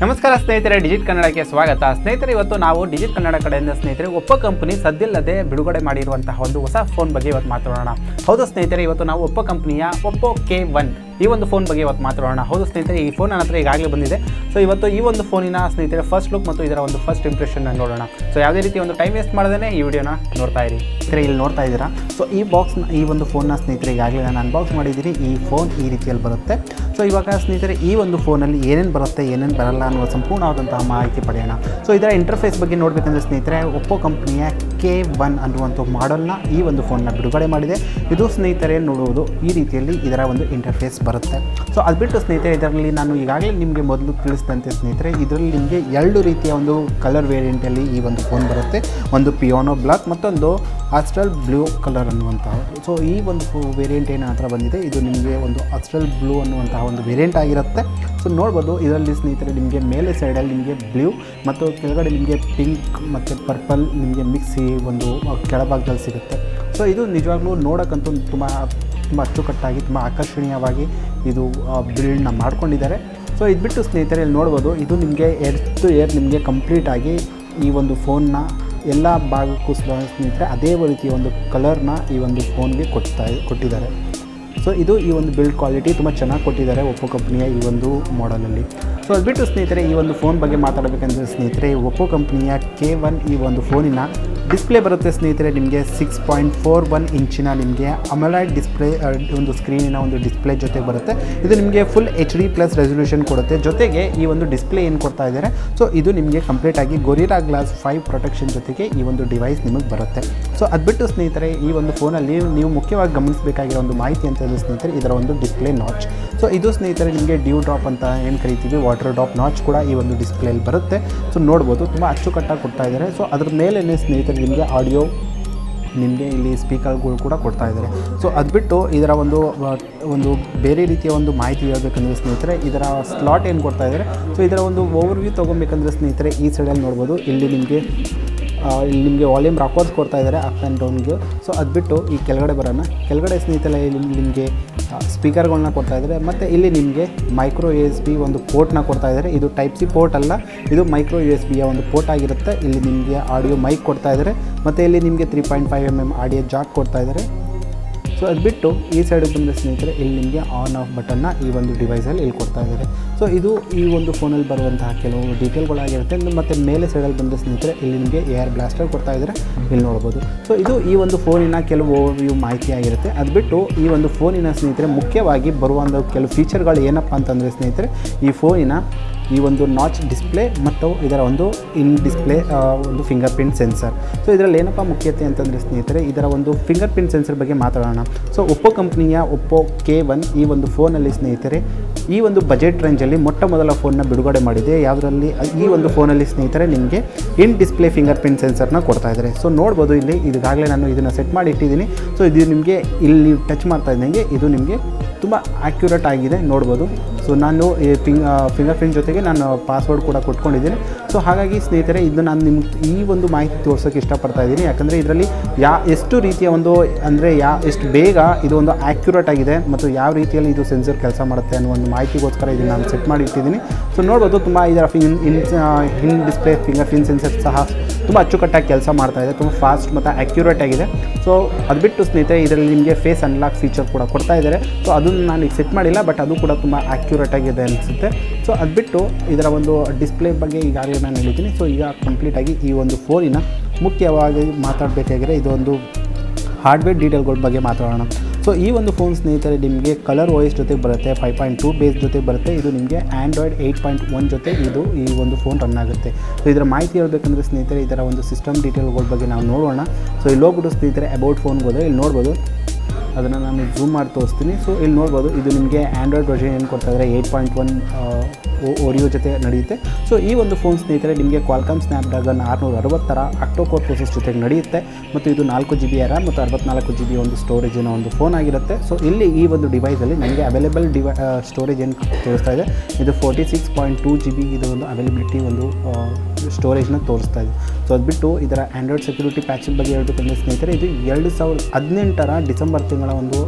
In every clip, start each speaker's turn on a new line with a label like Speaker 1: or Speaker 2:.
Speaker 1: ನಮಸ್ಕಾರ ಸ್ನೇಹಿತರೆ, ಡಿಜಿಟ್ ಕನ್ನಡಕ್ಕೆ ಸ್ವಾಗತ. ಸ್ನೇಹಿತರೆ, ಇವತ್ತು ನಾವು ಡಿಜಿಟ್ ಕನ್ನಡ ಕಡೆಯಿಂದ ಸ್ನೇಹಿತರೆ ಒಪ್ಪೋ ಕಂಪನಿ ಸದ್ಯಲ್ಲದೆ ಬಿಡುಗಡೆ ಮಾಡಿರುವಂತಹ ಒಂದು ಹೊಸ ಫೋನ್ ಬಗ್ಗೆ ಇವತ್ತು ಮಾತಾಡೋಣ. ಹೌದು ಸ್ನೇಹಿತರೆ, ಇವತ್ತು ನಾವು ಒಪ್ಪೋ ಕಂಪನಿಯ ಒಪ್ಪೋ K1 ಈ ಒಂದು ಫೋನ್ ಬಗ್ಗೆ ಇವತ್ತು ಮಾತಾಡೋಣ. ಹೌದು ಸ್ನೇಹಿತರೆ, ಈ ಫೋನ್ ನನ್ನ ಹತ್ರ ಈಗಾಗಲೇ ಬಂದಿದೆ. ಸೊ ಇವತ್ತು ಈ ಒಂದು ಫೋನಿನ ಸ್ನೇಹಿತರೆ ಫಸ್ಟ್ ಲುಕ್ ಮತ್ತು ಇದರ ಒಂದು ಫಸ್ಟ್ ಇಂಪ್ರೆಷನ್ ನೋಡೋಣ. ಸೊ ಯಾವುದೇ ರೀತಿ ಒಂದು ಟೈಮ್ ವೇಸ್ಟ್ ಮಾಡದೇ ಈ ವಿಡಿಯೋನ ನೋಡ್ತಾ ಇರಿ. ಸ್ನೇಹಿತರೆ, ಇಲ್ಲಿ ನೋಡ್ತಾ ಇದ್ದೀರಾ, ಸೊ ಈ ಬಾಕ್ಸ್ನ ಈ ಒಂದು ಫೋನ್ನ ಸ್ನೇಹಿತರೆ ಈಗಾಗಲೇ ನಾನು ಅನ್ಬಾಕ್ಸ್ ಮಾಡಿದ್ದೀನಿ. ಈ ಫೋನ್ ಈ ರೀತಿಯಲ್ಲಿ ಬರುತ್ತೆ. ಸೊ ಇವಾಗ ಸ್ನೇಹಿತರೆ ಈ ಒಂದು ಫೋನಲ್ಲಿ ಏನೇನು ಬರುತ್ತೆ ಏನೇನು ಬರಲ್ಲ ಅನ್ನುವ ಸಂಪೂರ್ಣವಾದಂತಹ ಮಾಹಿತಿ ಪಡೆಯೋಣ. ಸೊ ಇದರ ಇಂಟರ್ಫೇಸ್ ಬಗ್ಗೆ ನೋಡಬೇಕಂದ್ರೆ ಸ್ನೇಹಿತರೆ, ಒಪ್ಪೋ ಕಂಪನಿಯ K1 ಅನ್ನುವಂಥ ಮಾಡೆಲ್ನ ಈ ಒಂದು ಫೋನ್ನ ಬಿಡುಗಡೆ ಮಾಡಿದೆ. ಇದು ಸ್ನೇಹಿತರೆ ನೋಡುವುದು ಈ ರೀತಿಯಲ್ಲಿ ಇದರ ಒಂದು ಇಂಟರ್ಫೇಸ್ ಬರುತ್ತೆ. ಸೊ ಅದು ಬಿಟ್ಟು ಸ್ನೇಹಿತರೆ, ಇದರಲ್ಲಿ ನಾನು ಈಗಾಗಲೇ ನಿಮಗೆ ಮೊದಲು ತಿಳಿಸಿದಂತೆ ಸ್ನೇಹಿತರೆ, ಇದರಲ್ಲಿ ನಿಮಗೆ ಎರಡು ರೀತಿಯ ಒಂದು ಕಲರ್ ವೇರಿಯಂಟಲ್ಲಿ ಈ ಒಂದು ಫೋನ್ ಬರುತ್ತೆ. ಒಂದು ಪಿಯಾನೋ ಬ್ಲಾಕ್, ಮತ್ತೊಂದು ಆಸ್ಟ್ರಲ್ ಬ್ಲೂ ಕಲರ್ ಅನ್ನುವಂತಹ. ಸೊ ಈ ಒಂದು ವೇರಿಯಂಟ್ ಏನು ಹತ್ರ ಬಂದಿದೆ, ಇದು ನಿಮಗೆ ಒಂದು ಆಸ್ಟ್ರಲ್ ಬ್ಲೂ ಅನ್ನುವಂತಹ ಒಂದು ವೇರಿಯಂಟ್ ಆಗಿರುತ್ತೆ. ಸೊ ನೋಡ್ಬೋದು, ಇದರಲ್ಲಿ ಸ್ನೇಹಿತರೆ ನಿಮಗೆ ಮೇಲೆ ಸೈಡಲ್ಲಿ ನಿಮಗೆ ಬ್ಲೂ ಮತ್ತು ಕೆಳಗಡೆ ನಿಮಗೆ ಪಿಂಕ್ ಮತ್ತು ಪರ್ಪಲ್ ನಿಮಗೆ ಮಿಕ್ಸಿ ಒಂದು ಕೆಳಭಾಗದಲ್ಲಿ ಸಿಗುತ್ತೆ. ಸೊ ಇದು ನಿಜವಾಗ್ಲೂ ನೋಡೋಕ್ಕಂತೂ ತುಂಬ ಅಚ್ಚುಕಟ್ಟಾಗಿ ತುಂಬ ಆಕರ್ಷಣೀಯವಾಗಿ ಇದು ಬಿಲ್ಡ್ನ ಮಾಡ್ಕೊಂಡಿದ್ದಾರೆ. ಸೊ ಇದು ಬಿಟ್ಟು ಸ್ನೇಹಿತರೆ ಇಲ್ಲಿ ನೋಡ್ಬೋದು, ಇದು ನಿಮಗೆ ಏರ್ ನಿಮಗೆ ಕಂಪ್ಲೀಟಾಗಿ ಈ ಒಂದು ಫೋನ್ನ ಎಲ್ಲ ಭಾಗಕ್ಕೂ ಸ್ನೇಹಿತರೆ ಅದೇ ರೀತಿಯ ಒಂದು ಕಲರ್ನ ಈ ಒಂದು ಫೋನ್ಗೆ ಕೊಟ್ಟಿದ್ದಾರೆ. ಸೊ ಇದು ಈ ಒಂದು ಬಿಲ್ಡ್ ಕ್ವಾಲಿಟಿ ತುಂಬ ಚೆನ್ನಾಗಿ ಕೊಟ್ಟಿದ್ದಾರೆ ಒಪ್ಪೋ ಕಂಪ್ನಿಯ ಈ ಒಂದು ಮಾಡೆಲಲ್ಲಿ. ಸೊ ಅದು ಬಿಟ್ಟು ಸ್ನೇಹಿತರೆ ಈ ಒಂದು ಫೋನ್ ಬಗ್ಗೆ ಮಾತಾಡಬೇಕಂದ್ರೆ ಸ್ನೇಹಿತರೆ, ಒಪ್ಪೋ ಕಂಪ್ನಿಯ K1 ಈ ಒಂದು ಫೋನಿನ ಡಿಸ್ಪ್ಲೇ ಬರುತ್ತೆ ಸ್ನೇಹಿತರೆ ನಿಮಗೆ 6.41 ಇಂಚಿನ ನಿಮಗೆ ಅಮೊಲೆಡ್ ಡಿಸ್ಪ್ಲೇ ಒಂದು ಸ್ಕ್ರೀನಿನ ಒಂದು ಡಿಸ್ಪ್ಲೇ ಜೊತೆ ಬರುತ್ತೆ. ಇದು ನಿಮಗೆ ಫುಲ್ HD+ ರೆಸಲ್ಯೂಷನ್ ಕೊಡುತ್ತೆ. ಜೊತೆಗೆ ಈ ಒಂದು ಡಿಸ್ಪ್ಲೇ ಏನು ಕೊಡ್ತಾ ಇದ್ದಾರೆ, ಸೊ ಇದು ನಿಮಗೆ ಕಂಪ್ಲೀಟಾಗಿ ಗೊರಿಲ್ಲಾ ಗ್ಲಾಸ್ 5 ಪ್ರೊಟೆಕ್ಷನ್ ಜೊತೆಗೆ ಈ ಒಂದು ಡಿವೈಸ್ ನಿಮಗೆ ಬರುತ್ತೆ. ಸೊ ಅದು ಬಿಟ್ಟು ಸ್ನೇಹಿತರೆ ಈ ಒಂದು ಫೋನಲ್ಲಿ ನೀವು ಮುಖ್ಯವಾಗಿ ಗಮನಿಸಬೇಕಾಗಿರೋ ಒಂದು ಮಾಹಿತಿ ಅಂತ ಹೇಳಿದ್ರೆ ಸ್ನೇಹಿತರೆ, ಇದರ ಒಂದು ಡಿಸ್ಪ್ಲೇ ನಾಚ್. ಸೊ ಇದು ಸ್ನೇಹಿತರೆ ನಿಮಗೆ ಡ್ಯೂ ಡ್ರಾಪ್ ಅಂತ ಏನು ಕರಿತೀವಿ, ವಾಟರ್ ಡ್ರಾಪ್ ನಾಚ್ ಕೂಡ ಈ ಒಂದು ಡಿಸ್ಪ್ಲೇಲಿ ಬರುತ್ತೆ. ಸೊ ನೋಡ್ಬೋದು, ತುಂಬ ಅಚ್ಚುಕಟ್ಟಾಗಿ ಕೊಡ್ತಾ ಇದ್ದಾರೆ. ಸೊ ಅದ್ರ ಮೇಲೆ ಸ್ನೇಹಿತರೆ ನಿಮಗೆ ಆಡಿಯೋ ನಿಮಗೆ ಇಲ್ಲಿ ಸ್ಪೀಕರ್ಗಳು ಕೂಡ ಕೊಡ್ತಾ ಇದ್ದಾರೆ. ಸೊ ಅದು ಬಿಟ್ಟು ಇದರ ಒಂದು ಬೇರೆ ರೀತಿಯ ಒಂದು ಮಾಹಿತಿ ಹೇಳಬೇಕಂದ್ರೆ ಸ್ನೇಹಿತರೆ, ಇದರ ಸ್ಲಾಟ್ ಏನು ಕೊಡ್ತಾ ಇದ್ದಾರೆ, ಸೊ ಇದರ ಒಂದು ಓವರ್ವ್ಯೂ ತೊಗೊಬೇಕಂದ್ರೆ ಸ್ನೇಹಿತರೆ ಈ ಸೈಡಲ್ಲಿ ನೋಡ್ಬೋದು, ಇಲ್ಲಿ ನಿಮಗೆ ವಾಲ್ಯೂಮ್ ರಾಕರ್ಸ್ ಕೊಡ್ತಾ ಇದ್ದಾರೆ ಅಪ್ ಆ್ಯಂಡ್ ಡೌನ್ಗೆ. ಸೊ ಅದು ಬಿಟ್ಟು ಈ ಕೆಳಗಡೆ ಬರೋಣ. ಕೆಳಗಡೆ ಸ್ನೇಹಿತರೆ ಇಲ್ಲಿ ನಿಮಗೆ ಸ್ಪೀಕರ್ಗಳನ್ನ ಕೊಡ್ತಾ ಇದ್ದಾರೆ. ಮತ್ತು ಇಲ್ಲಿ ನಿಮಗೆ ಮೈಕ್ರೋ USB ಒಂದು ಪೋರ್ಟ್ನ ಕೊಡ್ತಾ ಇದ್ದಾರೆ. ಇದು Type-C ಪೋರ್ಟ್ ಅಲ್ಲ, ಇದು ಮೈಕ್ರೋ USBಯ ಒಂದು ಪೋರ್ಟ್ ಆಗಿರುತ್ತೆ. ಇಲ್ಲಿ ನಿಮಗೆ ಆಡಿಯೋ ಮೈಕ್ ಕೊಡ್ತಾ ಇದ್ದಾರೆ. ಮತ್ತು ಇಲ್ಲಿ ನಿಮಗೆ 3.5 mm ಆಡಿಯೋ ಜಾಕ್ ಕೊಡ್ತಾ ಇದ್ದಾರೆ. ಸೊ ಅದು ಬಿಟ್ಟು ಈ ಸೈಡಿಗೆ ಬಂದರೆ ಸ್ನೇಹಿತರೆ, ಇಲ್ಲಿ ನಿಮಗೆ ಆನ್ ಆಫ್ ಬಟನ್ನ ಈ ಒಂದು ಡಿವೈಸಲ್ಲಿ ಇಲ್ಲಿ ಕೊಡ್ತಾ ಇದ್ದಾರೆ. ಸೊ ಇದು ಈ ಒಂದು ಫೋನಲ್ಲಿ ಬರುವಂತಹ ಕೆಲವು ಡೀಟೇಲ್ಗಳಾಗಿರುತ್ತೆ. ಮತ್ತು ಮೇಲೆ ಸೈಡಲ್ಲಿ ಬಂದರೆ ಸ್ನೇಹಿತರೆ, ಇಲ್ಲಿ ನಿಮಗೆ ಏರ್ ಬ್ಲಾಸ್ಟರ್ ಕೊಡ್ತಾ ಇದ್ದಾರೆ, ಇಲ್ಲಿ ನೋಡ್ಬೋದು. ಸೊ ಇದು ಈ ಒಂದು ಫೋನಿನ ಕೆಲವು ಓವರ್ವ್ಯೂ ಮಾಹಿತಿ ಆಗಿರುತ್ತೆ. ಅದು ಬಿಟ್ಟು ಈ ಒಂದು ಫೋನಿನ ಸ್ನೇಹಿತರೆ ಮುಖ್ಯವಾಗಿ ಬರುವಂಥ ಕೆಲವು ಫೀಚರ್ಗಳು ಏನಪ್ಪ ಅಂತಂದರೆ ಸ್ನೇಹಿತರೆ, ಈ ಫೋನಿನ ಈ ಒಂದು ನಾಚ್ ಡಿಸ್ಪ್ಲೇ ಮತ್ತು ಇದರ ಒಂದು ಇನ್ ಡಿಸ್ಪ್ಲೇ ಒಂದು ಫಿಂಗರ್ ಪ್ರಿಂಟ್ ಸೆನ್ಸರ್. ಸೊ ಇದರಲ್ಲಿ ಏನಪ್ಪ ಮುಖ್ಯತೆ ಅಂತಂದರೆ ಸ್ನೇಹಿತರೆ, ಇದರ ಒಂದು ಫಿಂಗರ್ ಪ್ರಿಂಟ್ ಸೆನ್ಸರ್ ಬಗ್ಗೆ ಮಾತಾಡೋಣ. ಸೊ ಒಪ್ಪೋ ಕಂಪ್ನಿಯ ಒಪ್ಪೋ K1 ಈ ಒಂದು ಫೋನಲ್ಲಿ ಸ್ನೇಹಿತರೆ ಈ ಒಂದು ಬಜೆಟ್ ರೇಂಜಲ್ಲಿ ಮೊಟ್ಟ ಮೊದಲ ಫೋನ್ನ ಬಿಡುಗಡೆ ಮಾಡಿದೆ. ಯಾವುದರಲ್ಲಿ ಈ ಒಂದು ಫೋನಲ್ಲಿ ಸ್ನೇಹಿತರೆ ನಿಮಗೆ ಇನ್ ಡಿಸ್ಪ್ಲೇ ಫಿಂಗರ್ ಪ್ರಿಂಟ್ ಸೆನ್ಸರ್ನ ಕೊಡ್ತಾ ಇದ್ದಾರೆ. ಸೊ ನೋಡ್ಬೋದು, ಇಲ್ಲಿ ಈಗಾಗಲೇ ನಾನು ಇದನ್ನು ಸೆಟ್ ಮಾಡಿ ಇಟ್ಟಿದ್ದೀನಿ. ಸೊ ಇದು ನಿಮಗೆ ಇಲ್ಲಿ ನೀವು ಟಚ್ ಮಾಡ್ತಾ ಇದ್ದಂಗೆ ಇದು ನಿಮಗೆ ತುಂಬ ಆ್ಯಕ್ಯುರೇಟ್ ಆಗಿದೆ, ನೋಡ್ಬೋದು. ಸೊ ನಾನು ಫಿಂಗರ್ ಪ್ರಿಂಟ್ ಜೊತೆಗೆ ನಾನು ಪಾಸ್ವರ್ಡ್ ಕೂಡ ಕೊಟ್ಕೊಂಡಿದ್ದೀನಿ. ಸೊ ಹಾಗಾಗಿ ಸ್ನೇಹಿತರೆ, ಇದು ನಾನು ನಿಮ್ಗೆ ಈ ಒಂದು ಮಾಹಿತಿ ತೋರ್ಸೋಕ್ಕೆ ಇಷ್ಟಪಡ್ತಾ ಇದ್ದೀನಿ. ಯಾಕಂದರೆ ಇದರಲ್ಲಿ ಎಷ್ಟು ರೀತಿಯ ಒಂದು ಅಂದರೆ ಎಷ್ಟು ಬೇಗ ಇದು ಒಂದು ಆ್ಯಕ್ಯುರೇಟ್ ಆಗಿದೆ ಮತ್ತು ಯಾವ ರೀತಿಯಲ್ಲಿ ಇದು ಸೆನ್ಸರ್ ಕೆಲಸ ಮಾಡುತ್ತೆ ಅನ್ನೋ ಒಂದು ಮಾಹಿತಿಗೋಸ್ಕರ ಇದನ್ನು ನಾನು ಸೆಟ್ ಮಾಡಿ ಇಟ್ಟಿದ್ದೀನಿ. ಸೊ ನೋಡ್ಬೋದು, ತುಂಬ ಇದರ ಇನ್ ಡಿಸ್ಪ್ಲೇ ಫಿಂಗರ್ ಪ್ರಿಂಟ್ ಸೆನ್ಸರ್ ಸಹ ತುಂಬ ಅಚ್ಚುಕಟ್ಟಾಗಿ ಕೆಲಸ ಮಾಡ್ತಾಯಿದೆ, ತುಂಬ ಫಾಸ್ಟ್ ಮತ್ತು ಆ್ಯಕ್ಯುರೇಟ್ ಆಗಿದೆ. ಸೊ ಅದು ಬಿಟ್ಟು ಸ್ನೇಹಿತರೆ, ಇದರಲ್ಲಿ ನಿಮಗೆ ಫೇಸ್ ಅನ್ಲಾಕ್ ಫೀಚರ್ ಕೂಡ ಕೊಡ್ತಾ ಇದ್ದಾರೆ. ಸೊ ಅದನ್ನು ನಾನು ಈಗ ಸೆಟ್ ಮಾಡಿಲ್ಲ, ಬಟ್ ಅದು ಕೂಡ ತುಂಬ ಆ್ಯಕ್ಯುರೇಟ್ ಆಗಿದೆ ಅನಿಸುತ್ತೆ. ಸೊ ಅದು ಬಿಟ್ಟು ಇದರ ಒಂದು ಡಿಸ್ಪ್ಲೇ ಬಗ್ಗೆ ಈಗಾಗಲೇ ನಾನು ಹೇಳಿದ್ದೀನಿ. ಸೊ ಈಗ ಕಂಪ್ಲೀಟಾಗಿ ಈ ಒಂದು ಫೋನಿನ ಮುಖ್ಯವಾಗಿ ಮಾತಾಡಬೇಕಾಗಿರೋ ಇದೊಂದು ಹಾರ್ಡ್ವೇರ್ ಡೀಟೇಲ್ಗಳ ಬಗ್ಗೆ ಮಾತಾಡೋಣ. ಸೊ ಈ ಒಂದು ಫೋನ್ ಸ್ನೇಹಿತರೆ ನಿಮಗೆ ColorOS ಜೊತೆ ಬರುತ್ತೆ, 5.2 ಬೇಸ್ ಜೊತೆ ಬರುತ್ತೆ. ಇದು ನಿಮಗೆ Android 8.1 ಜೊತೆ ಈ ಒಂದು ಫೋನ್ ರನ್ ಆಗುತ್ತೆ. ಸೊ ಇದರ ಮಾಹಿತಿ ಹೇಳಬೇಕಂದ್ರೆ ಸ್ನೇಹಿತರೆ, ಇದರ ಒಂದು ಸಿಸ್ಟಮ್ ಡೀಟೇಲ್ಗಳ ಬಗ್ಗೆ ನಾವು ನೋಡೋಣ. ಸೊ ಇಲ್ಲಿ ಹೋಗ್ಬಿಟ್ಟು ಸ್ನೇಹಿತರೆ ಅಬೌಟ್ ಫೋನ್ಗೆ ಹೋದರೆ ಇಲ್ಲಿ ನೋಡ್ಬೋದು, ಅದನ್ನು ನಾನು ಝೂಮ್ ಮಾಡಿ ತೋರಿಸ್ತೀನಿ. ಸೊ ಇಲ್ಲಿ ನೋಡ್ಬೋದು, ಇದು ನಿಮಗೆ ಆ್ಯಂಡ್ರಾಯ್ಡ್ ವರ್ಷನ್ ಏನು ಕೊಡ್ತಾ ಇದ್ದಾರೆ 8.1 ಓರಿಯೋ ಜೊತೆ ನಡೆಯುತ್ತೆ. ಸೊ ಈ ಒಂದು ಫೋನ್ ಸ್ನೇಹಿತರೆ ನಿಮಗೆ Qualcomm Snapdragon 660 octa core process ಜೊತೆಗೆ ನಡೆಯುತ್ತೆ. ಮತ್ತು ಇದು 4 GB RAM ಮತ್ತು 64 GB ಒಂದು ಸ್ಟೋರೇಜಿನ ಒಂದು ಫೋನ್ ಆಗಿರುತ್ತೆ. ಸೊ ಇಲ್ಲಿ ಈ ಒಂದು ಡಿವೈಸಲ್ಲಿ ನನಗೆ ಅವೈಲೇಬಲ್ ಸ್ಟೋರೇಜ್ ಏನು ತೋರಿಸ್ತಾ ಇದೆ, ಇದು 46.2 GB ಇದು ಒಂದು ಅವೈಲಬಿಲಿಟಿ ಒಂದು ಸ್ಟೋರೇಜ್ನ ತೋರಿಸ್ತಾ ಇದೆ. ಸೊ ಅದು ಬಿಟ್ಟು ಇದರ ಆ್ಯಂಡ್ರಾಯ್ಡ್ ಸೆಕ್ಯೂರಿಟಿ ಪ್ಯಾಚಿನ ಬಗ್ಗೆ ಹೇಳಬೇಕಂದ್ರೆ ಸ್ನೇಹಿತರೆ, ಇದು 2018 ಡಿಸೆಂಬರ್ ತಿಂಗಳ ಒಂದು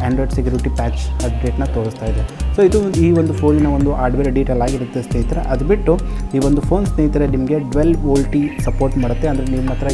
Speaker 1: ಆ್ಯಂಡ್ರಾಯ್ಡ್ ಸೆಕ್ಯೂರಿಟಿ ಪ್ಯಾಚ್ ಅಪ್ಡೇಟ್ನ ತೋರಿಸ್ತಾ ಇದೆ. ಸೊ ಇದು ಈ ಒಂದು ಫೋನಿನ ಒಂದು ಹಾರ್ಡ್ವೇರ್ ಡೀಟೇಲ್ ಆಗಿರುತ್ತೆ ಸ್ನೇಹಿತರೆ. ಅದು ಬಿಟ್ಟು ಈ ಒಂದು ಫೋನ್ ಸ್ನೇಹಿತರೆ ನಿಮಗೆ 12 ವೋಲ್ಟ್ ಸಪೋರ್ಟ್ ಮಾಡುತ್ತೆ. ಅಂದರೆ ನಿಮ್ಮ ಹತ್ರ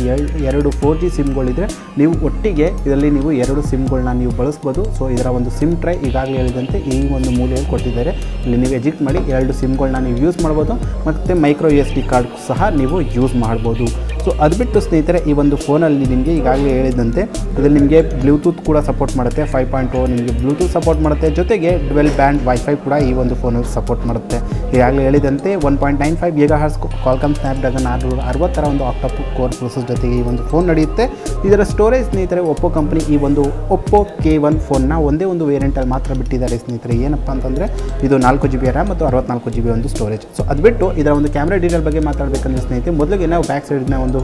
Speaker 1: 2 4G ಸಿಮ್ಗಳಿದ್ರೆ ನೀವು ಒಟ್ಟಿಗೆ ಇದರಲ್ಲಿ ನೀವು 2 ಸಿಮ್ಗಳನ್ನ ನೀವು ಬಳಸ್ಬೋದು. ಸೊ ಇದರ ಒಂದು ಸಿಮ್ ಟ್ರೈ ಈಗಾಗಲೇ ಹೇಳಿದಂತೆ ಈ ಒಂದು ಮೂಲೆಯಲ್ಲಿ ಕೊಟ್ಟಿದ್ದಾರೆ. ಇಲ್ಲಿ ನೀವು ಎಜಿಕ್ಟ್ ಮಾಡಿ 2 ಸಿಮ್ಗಳನ್ನ ನೀವು ಯೂಸ್ ಮಾಡ್ಬೋದು, ಮತ್ತು ಮೈಕ್ರೋ USB ಕಾರ್ಡ್ ಸಹ ನೀವು ಯೂಸ್ ಮಾಡ್ಬೋದು. ಸೊ ಅದು ಬಿಟ್ಟು ಸ್ನೇಹಿತರೆ ಈ ಒಂದು ಫೋನಲ್ಲಿ ನಿಮಗೆ ಈಗಾಗಲೇ ಹೇಳಿದಂತೆ ಇದರಲ್ಲಿ ನಿಮಗೆ ಬ್ಲೂಟೂತ್ ಕೂಡ ಸಪೋರ್ಟ್ ಮಾಡುತ್ತೆ. 5.0 ನಿಮಗೆ ಬ್ಲೂಟೂತ್ ಸಪೋರ್ಟ್ ಮಾಡುತ್ತೆ, ಜೊತೆಗೆ 12 ಬ್ಯಾಂಡ್ ವೈಫೈ ಕೂಡ ಈ ಒಂದು ಫೋನಲ್ಲಿ ಸಪೋರ್ಟ್ ಮಾಡುತ್ತೆ. ಈಗಾಗಲೇ ಹೇಳಿದಂತೆ 1.95 GHz ಕ್ವಾಲ್ಕಾಮ್ ಸ್ನ್ಯಾಪ್ಡ್ರ್ಯಾಗನ್ 660 ಒಂದು ಆಕ್ಟಾ ಕೋರ್ ಪ್ರೊಸೆಸರ್ ಜೊತೆಗೆ ಈ ಒಂದು ಫೋನ್ ನಡೆಯುತ್ತೆ. ಇದರ ಸ್ಟೋರೇಜ್ ಸ್ನೇಹಿತರೆ ಒಪ್ಪೋ ಕಂಪನಿ ಈ ಒಂದು ಒಪ್ಪೋ K1 ಫೋನ್ನ ಒಂದೇ ಒಂದು ವೇರಿಯಂಟಲ್ಲಿ ಮಾತ್ರ ಬಿಟ್ಟಿದ್ದಾರೆ ಸ್ನೇಹಿತರೆ. ಏನಪ್ಪ ಅಂತಂದರೆ ಇದು 4GB ರ್ಯಾಮ್ ಮತ್ತು 64GB ಒಂದು ಸ್ಟೋರೇಜ್. ಸೊ ಅದು ಬಿಟ್ಟು ಇದರ ಒಂದು ಕ್ಯಾಮ್ರಾ ಡೀಟೇಲ್ ಬಗ್ಗೆ ಮಾತಾಡಬೇಕಂದ್ರೆ ಸ್ನೇಹಿತರೆ, ಮೊದಲಿಗೆ ನಾವು ಬ್ಯಾಕ್ ಸೈಡ್ನ ಒಂದು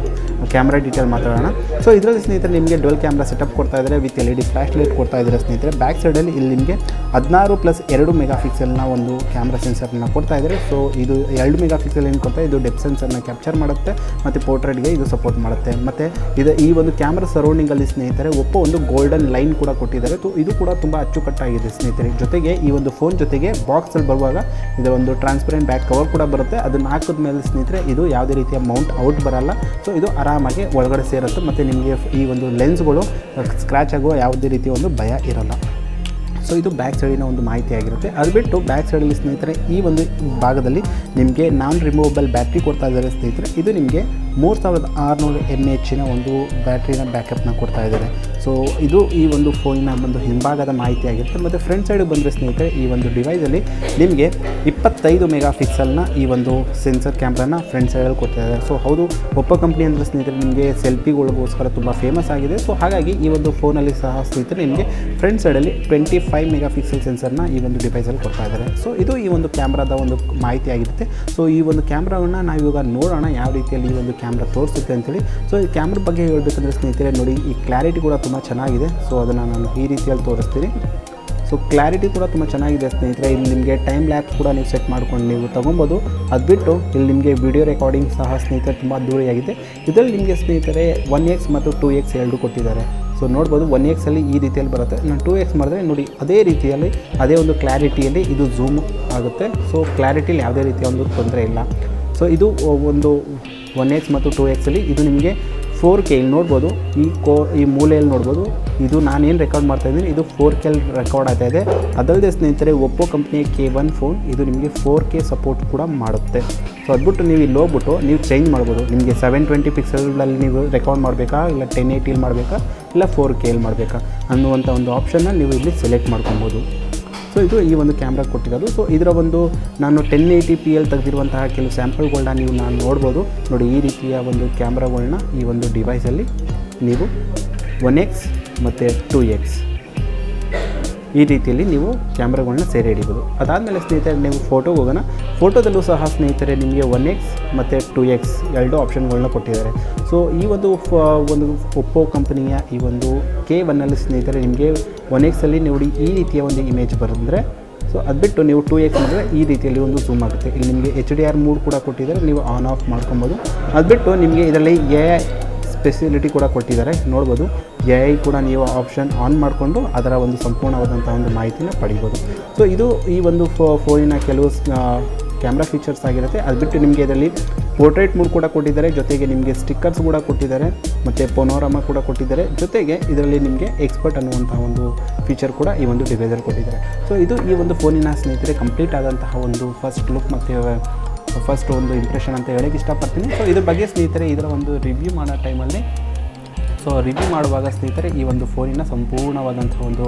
Speaker 1: ಕ್ಯಾಮ್ರಾ ಡೀಟೇಲ್ ಮಾತಾಡೋಣ. ಸೊ ಇದರಲ್ಲಿ ಸ್ನೇಹಿತರೆ ನಿಮಗೆ ಡ್ಯುಯಲ್ ಕ್ಯಾಮ್ರಾ ಸೆಟಪ್ ಕೊಡ್ತಾ ಇದ್ದಾರೆ, ವಿತ್ LED ಫ್ಲಾಶ್ ಲೈಟ್ ಕೊಡ್ತಾ ಇದ್ದಾರೆ ಸ್ನೇಹಿತರೆ. ಬ್ಯಾಕ್ ಸೈಡಲ್ಲಿ ಇಲ್ಲಿ ನಿಮಗೆ 16+2 ಮೆಗಾಪಿಕ್ಸೆಲ್ನ ಒಂದು ಕ್ಯಾಮ್ರಾ ಸೆನ್ಸರ್ನ ಕೊಡ್ತಾ ಇದ್ದಾರೆ. ಸೊ ಇದು 2 ಮೆಗಾಪಿಕ್ಸೆಲ್ ಏನು ಕೊಡ್ತಾ ಇದು ಡೆಪ್ತ್ ಸೆನ್ಸರ್ನ ಕ್ಯಾಪ್ಚರ್ ಮಾಡುತ್ತೆ ಮತ್ತು ಪೋರ್ಟ್ರೇಟ್ಗೆ ಇದು ಸಪೋರ್ಟ್ ಮಾಡುತ್ತೆ. ಮತ್ತು ಈ ಒಂದು ಕ್ಯಾಮ್ರಾ ಸರೌಂಡಿಂಗಲ್ಲಿ ಸ್ನೇಹಿತರೆ ಒಪ್ಪೋ ಒಂದು ಗೋಲ್ಡನ್ ಲೈನ್ ಕೂಡ ಕೊಟ್ಟಿದ್ದಾರೆ. ಇದು ಕೂಡ ತುಂಬ ಅಚ್ಚುಕಟ್ಟಾಗಿದೆ ಸ್ನೇಹಿತರೆ. ಜೊತೆಗೆ ಈ ಒಂದು ಫೋನ್ ಜೊತೆಗೆ ಬಾಕ್ಸಲ್ಲಿ ಬರುವಾಗ ಇದರ ಒಂದು ಟ್ರಾನ್ಸ್ಪರೆಂಟ್ ಬ್ಯಾಕ್ ಕವರ್ ಕೂಡ ಬರುತ್ತೆ. ಅದನ್ನು ಹಾಕಿದ ಮೇಲೆ ಸ್ನೇಹಿತರೆ ಇದು ಯಾವುದೇ ರೀತಿಯ ಮೌಂಟ್ ಔಟ್ ಬರಲ್ಲ. ಸೊ ಇದು ಆರಾಮಾಗಿ ಒಳಗಡೆ ಸೇರುತ್ತೆ ಮತ್ತು ನಿಮಗೆ ಈ ಒಂದು ಲೆನ್ಸ್ಗಳು ಸ್ಕ್ರ್ಯಾಚ್ ಆಗುವ ಯಾವುದೇ ರೀತಿಯ ಒಂದು ಭಯ ಇರಲ್ಲ. ಸೊ ಇದು ಬ್ಯಾಕ್ ಸೈಡಿನ ಒಂದು ಮಾಹಿತಿ ಆಗಿರುತ್ತೆ. ಅದು ಬಿಟ್ಟು ಬ್ಯಾಕ್ ಸೈಡಲ್ಲಿ ಸ್ನೇಹಿತರೆ ಈ ಒಂದು ಭಾಗದಲ್ಲಿ ನಿಮಗೆ ನಾನ್ ರಿಮೂವಬಲ್ ಬ್ಯಾಟ್ರಿ ಕೊಡ್ತಾ ಇದ್ದಾರೆ ಸ್ನೇಹಿತರೆ. ಇದು ನಿಮಗೆ 3600 mAh ಒಂದು ಬ್ಯಾಟ್ರಿನ ಬ್ಯಾಕಪ್ನ ಕೊಡ್ತಾ ಇದ್ದಾರೆ. ಸೊ ಇದು ಈ ಒಂದು ಫೋನಿನ ಒಂದು ಹಿಂಭಾಗದ ಮಾಹಿತಿ ಆಗಿರುತ್ತೆ. ಮತ್ತು ಫ್ರಂಟ್ ಸೈಡಿಗೆ ಬಂದರೆ ಸ್ನೇಹಿತರೆ ಈ ಒಂದು ಡಿವೈಸಲ್ಲಿ ನಿಮಗೆ 25 ಮೆಗಾಪಿಕ್ಸೆಲ್ನ ಈ ಒಂದು ಸೆನ್ಸರ್ ಕ್ಯಾಮ್ರಾನ ಫ್ರಂಟ್ ಸೈಡಲ್ಲಿ ಕೊಡ್ತಾ ಇದ್ದಾರೆ. ಸೊ ಹೌದು, ಒಪ್ಪೋ ಕಂಪ್ನಿ ಅಂದರೆ ಸ್ನೇಹಿತರೆ ನಿಮಗೆ ಸೆಲ್ಫಿಗಳಿಗೋಸ್ಕರ ತುಂಬ ಫೇಮಸ್ ಆಗಿದೆ. ಸೊ ಹಾಗಾಗಿ ಈ ಒಂದು ಫೋನಲ್ಲಿ ಸಹ ಸ್ನೇಹಿತರೆ ನಿಮಗೆ ಫ್ರಂಟ್ ಸೈಡಲ್ಲಿ 25 ಮೆಗಾಪಿಕ್ಸೆಲ್ ಸೆನ್ಸರ್ನ ಈ ಒಂದು ಡಿವೈಸಲ್ಲಿ ಕೊಡ್ತಾ ಇದ್ದಾರೆ. ಸೊ ಇದು ಈ ಒಂದು ಕ್ಯಾಮ್ರಾದ ಒಂದು ಮಾಹಿತಿ ಆಗಿರುತ್ತೆ. ಸೊ ಈ ಒಂದು ಕ್ಯಾಮ್ರಾವನ್ನು ನಾವಿವಾಗ ನೋಡೋಣ ಯಾವ ರೀತಿಯಲ್ಲಿ ಈ ಒಂದು ಕ್ಯಾಮ್ರಾ ತೋರಿಸುತ್ತೆ ಅಂತೇಳಿ. ಸೊ ಈ ಕ್ಯಾಮ್ರಾ ಬಗ್ಗೆ ಹೇಳಬೇಕಂದ್ರೆ ಸ್ನೇಹಿತರೆ ನೋಡಿ, ಈ ಕ್ಲಾರಿಟಿ ಕೂಡ ತುಂಬ ಚೆನ್ನಾಗಿದೆ. ಸೊ ಅದನ್ನು ನಾನು ಈ ರೀತಿಯಲ್ಲಿ ತೋರಿಸ್ತೀನಿ. ಸೊ ಕ್ಲಾರಿಟಿ ಕೂಡ ತುಂಬ ಚೆನ್ನಾಗಿದೆ ಸ್ನೇಹಿತರೆ. ಇಲ್ಲಿ ನಿಮಗೆ ಟೈಮ್ ಲ್ಯಾಪ್ಸ್ ಕೂಡ ನೀವು ಸೆಟ್ ಮಾಡ್ಕೊಂಡು ನೀವು ತೊಗೊಬೋದು. ಅದು ಬಿಟ್ಟು ಇಲ್ಲಿ ನಿಮಗೆ ವಿಡಿಯೋ ರೆಕಾರ್ಡಿಂಗ್ ಸಹ ಸ್ನೇಹಿತರೆ ತುಂಬ ಅದ್ದೂರಿಯಾಗಿದೆ. ಇದರಲ್ಲಿ ನಿಮಗೆ ಸ್ನೇಹಿತರೆ 1x ಮತ್ತು 2x ಎರಡು ಕೊಟ್ಟಿದ್ದಾರೆ. ಸೊ ನೋಡ್ಬೋದು 1x ಅಲ್ಲಿ ಈ ರೀತಿಯಲ್ಲಿ ಬರುತ್ತೆ. ನಾನು 2x ಮಾಡಿದ್ರೆ ನೋಡಿ ಅದೇ ರೀತಿಯಲ್ಲಿ ಅದೇ ಒಂದು ಕ್ಲಾರಿಟಿಯಲ್ಲಿ ಇದು ಝೂಮ್ ಆಗುತ್ತೆ. ಸೊ ಕ್ಲಾರಿಟಿಲಿ ಯಾವುದೇ ರೀತಿಯ ಒಂದು ತೊಂದರೆ ಇಲ್ಲ. ಸೊ ಇದು ಒಂದು 1x ಮತ್ತು 2x ಅಲ್ಲಿ ಇದು ನಿಮಗೆ 4K ಇಲ್ಲಿ ನೋಡ್ಬೋದು. ಈ ಮೂಲೆಯಲ್ಲಿ ನೋಡ್ಬೋದು. ಇದು ನಾನೇನು ರೆಕಾರ್ಡ್ ಮಾಡ್ತಾಯಿದ್ದೀನಿ ಇದು 4K ರೆಕಾರ್ಡ್ ಆಗ್ತಾ ಇದೆ. ಅದಲ್ಲದೆ ಸ್ನೇಹಿತರೆ ಒಪ್ಪೋ ಕಂಪ್ನಿಯ K1 ಫೋನ್ ಇದು ನಿಮಗೆ 4K ಸಪೋರ್ಟ್ ಕೂಡ ಮಾಡುತ್ತೆ. ಸೊ ಅದ್ಬಿಟ್ಟು ನೀವು ಇಲ್ಲಿ ಹೋಗ್ಬಿಟ್ಟು ನೀವು ಚೇಂಜ್ ಮಾಡ್ಬೋದು. ನಿಮಗೆ 720 ಪಿಕ್ಸೆಲ್ಗಳಲ್ಲಿ ನೀವು ರೆಕಾರ್ಡ್ ಮಾಡಬೇಕಾ, ಇಲ್ಲ 1080 ಮಾಡಬೇಕಾ, ಇಲ್ಲ 4K ಮಾಡಬೇಕಾ ಅನ್ನುವಂಥ ಒಂದು ಆಪ್ಷನ್ನ ನೀವು ಇಲ್ಲಿ ಸೆಲೆಕ್ಟ್ ಮಾಡ್ಕೊಬೋದು. ಸೊ ಇದು ಈ ಒಂದು ಕ್ಯಾಮ್ರಾ ಕೊಟ್ಟಿರೋದು. ಸೊ ಇದರ ಒಂದು ನಾನು 1080p ತೆಗೆದಿರುವಂತಹ ಕೆಲವು ಸ್ಯಾಂಪಲ್ಗಳನ್ನ ನೀವು ನೋಡ್ಬೋದು. ನೋಡಿ ಈ ರೀತಿಯ ಒಂದು ಕ್ಯಾಮ್ರಾಗಳನ್ನ ಈ ಒಂದು ಡಿವೈಸಲ್ಲಿ ನೀವು 1x ಮತ್ತು 2x ಈ ರೀತಿಯಲ್ಲಿ ನೀವು ಕ್ಯಾಮ್ರಾಗಳನ್ನ ಸೆರೆ ಹಿಡಿಬೋದು. ಅದಾದಮೇಲೆ ಸ್ನೇಹಿತರೆ ನೀವು ಫೋಟೋಗೆ ಹೋಗೋಣ. ಫೋಟೋದಲ್ಲೂ ಸಹ ಸ್ನೇಹಿತರೆ ನಿಮಗೆ 1x ಮತ್ತು 2x ಎರಡು ಆಪ್ಷನ್ಗಳನ್ನ ಕೊಟ್ಟಿದ್ದಾರೆ. ಸೊ ಈ ಒಂದು ಒಪ್ಪೋ ಕಂಪನಿಯ ಈ ಒಂದು K1 ಸ್ನೇಹಿತರೆ ನಿಮಗೆ 1x ಅಲ್ಲಿ ನೋಡಿ ಈ ರೀತಿಯ ಒಂದು ಇಮೇಜ್ ಬರೆದ್ರೆ, ಸೊ ಅದು ಬಿಟ್ಟು ನೀವು 2x ಮಾಡಿದ್ರೆ ಈ ರೀತಿಯಲ್ಲಿ ಒಂದು ಝೂಮ್ ಆಗುತ್ತೆ. ಇಲ್ಲಿ ನಿಮಗೆ HDR ಮೂಡ್ ಕೂಡ ಕೊಟ್ಟಿದ್ದಾರೆ, ನೀವು ಆನ್ ಆಫ್ ಮಾಡ್ಕೊಬೋದು. ಅದು ಬಿಟ್ಟು ನಿಮಗೆ ಇದರಲ್ಲಿ AI ಸ್ಪೆಸಿಲಿಟಿ ಕೂಡ ಕೊಟ್ಟಿದ್ದಾರೆ. ನೋಡ್ಬೋದು AI ಕೂಡ ನೀವು ಆಪ್ಷನ್ ಆನ್ ಮಾಡಿಕೊಂಡು ಅದರ ಒಂದು ಸಂಪೂರ್ಣವಾದಂಥ ಒಂದು ಮಾಹಿತಿನ ಪಡಿಬೋದು. ಸೊ ಇದು ಈ ಒಂದು ಫೋನಿನ ಕೆಲವು ಕ್ಯಾಮ್ರಾ ಫೀಚರ್ಸ್ ಆಗಿರುತ್ತೆ. ಅದು ಬಿಟ್ಟು ನಿಮಗೆ ಇದರಲ್ಲಿ ಪೋರ್ಟ್ರೇಟ್ ಮೂಡ್ ಕೂಡ ಕೊಟ್ಟಿದ್ದಾರೆ, ಜೊತೆಗೆ ನಿಮಗೆ ಸ್ಟಿಕ್ಕರ್ಸ್ ಕೂಡ ಕೊಟ್ಟಿದ್ದಾರೆ, ಮತ್ತು ಪೊನೋರಮಾ ಕೂಡ ಕೊಟ್ಟಿದ್ದಾರೆ. ಜೊತೆಗೆ ಇದರಲ್ಲಿ ನಿಮಗೆ ಎಕ್ಸ್ಪರ್ಟ್ ಅನ್ನುವಂಥ ಒಂದು ಫೀಚರ್ ಕೂಡ ಈ ಒಂದು ಡಿವೈಸಲ್ಲಿ ಕೊಟ್ಟಿದ್ದಾರೆ. ಸೊ ಇದು ಈ ಒಂದು ಫೋನಿನ ಸ್ನೇಹಿತರೆ ಕಂಪ್ಲೀಟ್ ಆದಂತಹ ಒಂದು ಫಸ್ಟ್ ಲುಕ್ ಮತ್ತು ಫಸ್ಟ್ ಒಂದು ಇಂಪ್ರೆಷನ್ ಅಂತ ಹೇಳೋಕ್ಕೆ ಇಷ್ಟಪಡ್ತೀನಿ. ಸೊ ಇದ್ರ ಬಗ್ಗೆ ಸ್ನೇಹಿತರೆ ಇದರ ಒಂದು ರಿವ್ಯೂ ಮಾಡೋ ಟೈಮಲ್ಲಿ ರಿವ್ಯೂ ಮಾಡುವಾಗ ಸ್ನೇಹಿತರೆ ಈ ಒಂದು ಫೋನಿನ ಸಂಪೂರ್ಣವಾದಂಥ ಒಂದು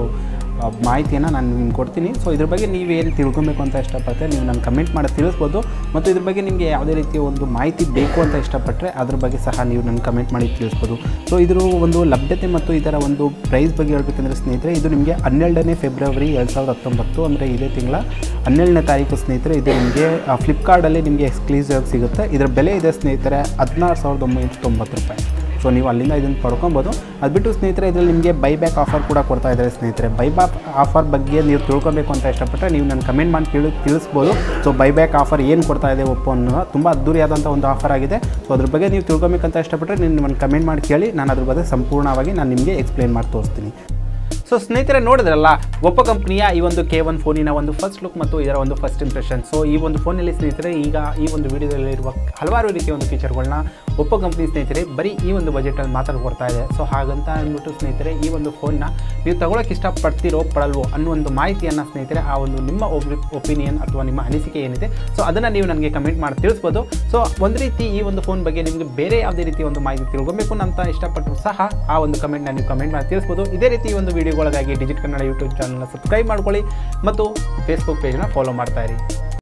Speaker 1: ಮಾಹಿತಿಯನ್ನು ನಾನು ನಿಮ್ಗೆ ಕೊಡ್ತೀನಿ. ಸೊ ಇದ್ರ ಬಗ್ಗೆ ನೀವೇನು ತಿಳ್ಕೊಬೇಕು ಅಂತ ಇಷ್ಟಪಡ್ತಾರೆ ನೀವು ನಾನು ಕಮೆಂಟ್ ಮಾಡಿ ತಿಳಿಸ್ಬೋದು. ಮತ್ತು ಇದ್ರ ಬಗ್ಗೆ ನಿಮಗೆ ಯಾವುದೇ ರೀತಿಯ ಒಂದು ಮಾಹಿತಿ ಬೇಕು ಅಂತ ಇಷ್ಟಪಟ್ಟರೆ ಅದ್ರ ಬಗ್ಗೆ ಸಹ ನೀವು ನನ್ನ ಕಮೆಂಟ್ ಮಾಡಿ ತಿಳಿಸ್ಬೋದು. ಸೊ ಇದ್ರ ಒಂದು ಲಭ್ಯತೆ ಮತ್ತು ಇದರ ಒಂದು ಪ್ರೈಸ್ ಬಗ್ಗೆ ಹೇಳಬೇಕಂದ್ರೆ ಸ್ನೇಹಿತರೆ ಇದು ನಿಮಗೆ 12ನೇ ಫೆಬ್ರವರಿ 2019 ಅಂದರೆ ಇದೇ ತಿಂಗಳ 12ನೇ ತಾರೀಕು ಸ್ನೇಹಿತರೆ ಇದು ನಿಮಗೆ ಫ್ಲಿಪ್ಕಾರ್ಟಲ್ಲಿ ನಿಮಗೆ ಎಕ್ಸ್ಕ್ಲೂಸಿವ್ ಸಿಗುತ್ತೆ. ಇದರ ಬೆಲೆ ಇದೆ ಸ್ನೇಹಿತರೆ 16,990 ರೂಪಾಯಿ. ಸೊ ನೀವು ಅಲ್ಲಿಂದ ಇದನ್ನು ಪಡ್ಕೊಬೋದು. ಅದು ಬಿಟ್ಟು ಸ್ನೇಹಿತರೆ ಇದರಲ್ಲಿ ನಿಮಗೆ ಬೈಬ್ಯಾಕ್ ಆಫರ್ ಕೂಡ ಕೊಡ್ತಾ ಇದ್ದಾರೆ ಸ್ನೇಹಿತರೆ. ಬೈಬ್ಯಾಕ್ ಆಫರ್ ಬಗ್ಗೆ ನೀವು ತಿಳ್ಕೊಬೇಕು ಅಂತ ಇಷ್ಟಪಟ್ಟರೆ ನೀವು ನನ್ನ ಕಮೆಂಟ್ ಮಾಡಿ ತಿಳಿಸ್ಬೋದು. ಸೊ ಬೈಬ್ಯಾಕ್ ಆಫರ್ ಏನು ಕೊಡ್ತಾ ಇದೆ ಒಪ್ಪೋ ಅನ್ನೋ ತುಂಬ ಅದ್ದೂರಿಯಾದಂಥ ಒಂದು ಆಫರ್ ಆಗಿದೆ. ಸೊ ಅದ್ರ ಬಗ್ಗೆ ನೀವು ತಿಳ್ಕೊಬೇಕಂತ ಇಷ್ಟಪಟ್ಟರೆ ನೀವು ನನ್ನ ಕಮೆಂಟ್ ಮಾಡಿ ಕೇಳಿ, ನಾನು ಅದ್ರ ಬಗ್ಗೆ ಸಂಪೂರ್ಣವಾಗಿ ನಾನು ನಿಮಗೆ ಎಕ್ಸ್ಪ್ಲೇನ್ ಮಾಡಿ ತೋರಿಸ್ತೀನಿ. ಸೊ ಸ್ನೇಹಿತರೆ ನೋಡಿದ್ರಲ್ಲ ಒಪ್ಪೋ ಕಂಪ್ನಿಯ ಈ ಒಂದು K1 ಫೋನಿನ ಒಂದು ಫಸ್ಟ್ ಲುಕ್ ಮತ್ತು ಇದರ ಒಂದು ಫಸ್ಟ್ ಇಂಪ್ರೆಷನ್. ಸೊ ಈ ಒಂದು ಫೋನಲ್ಲಿ ಸ್ನೇಹಿತರೆ ಈಗ ಈ ಒಂದು ವಿಡಿಯೋದಲ್ಲಿರುವ ಹಲವಾರು ರೀತಿಯ ಒಂದು ಫೀಚರ್ಗಳನ್ನ ಒಪ್ಪೋ ಕಂಪ್ನಿ ಸ್ನೇಹಿತರೆ ಬರೀ ಈ ಒಂದು ಬಜೆಟಲ್ಲಿ ಮಾತ್ರ ಕೊಡ್ತಾ ಇದೆ. ಸೊ ಹಾಗಂತ ಅಂದ್ಬಿಟ್ಟು ಸ್ನೇಹಿತರೆ ಈ ಒಂದು ಫೋನ್ನ ನೀವು ತಗೊಳ್ಳೋಕೆ ಇಷ್ಟಪಡ್ತೀರೋ ಪಡಲ್ವೋ ಅನ್ನೋ ಒಂದು ಮಾಹಿತಿಯನ್ನು ಸ್ನೇಹಿತರೆ ಆ ಒಂದು ನಿಮ್ಮ ಒಪಿನಿಯನ್ ಅಥವಾ ನಿಮ್ಮ ಅನಿಸಿಕೆ ಏನಿದೆ ಸೊ ಅದನ್ನು ನೀವು ನನಗೆ ಕಮೆಂಟ್ ಮಾಡಿ ತಿಳಿಸ್ಬೋದು. ಸೊ ಒಂದು ರೀತಿ ಈ ಒಂದು ಫೋನ್ ಬಗ್ಗೆ ನಿಮಗೆ ಬೇರೆ ಯಾವುದೇ ರೀತಿಯ ಒಂದು ಮಾಹಿತಿ ತಿಳ್ಕೊಬೇಕು ಅಂತ ಇಷ್ಟಪಟ್ಟರು ಸಹ ಆ ಒಂದು ಕಮೆಂಟ್ನ ನೀವು ಕಮೆಂಟ್ ಮಾಡಿ ತಿಳಿಸ್ಬೋದು. ಇದೇ ರೀತಿ ಒಂದು ವಿಡಿಯೋಗಳಿಗಾಗಿ ಡಿಜಿಟ್ ಕನ್ನಡ ಯೂಟ್ಯೂಬ್ ಚಾನಲ್ನ ಸಬ್ಸ್ಕ್ರೈಬ್ ಮಾಡ್ಕೊಳ್ಳಿ ಮತ್ತು ಫೇಸ್ಬುಕ್ ಪೇಜ್ನ ಫಾಲೋ ಮಾಡ್ತಾ ಇರಿ.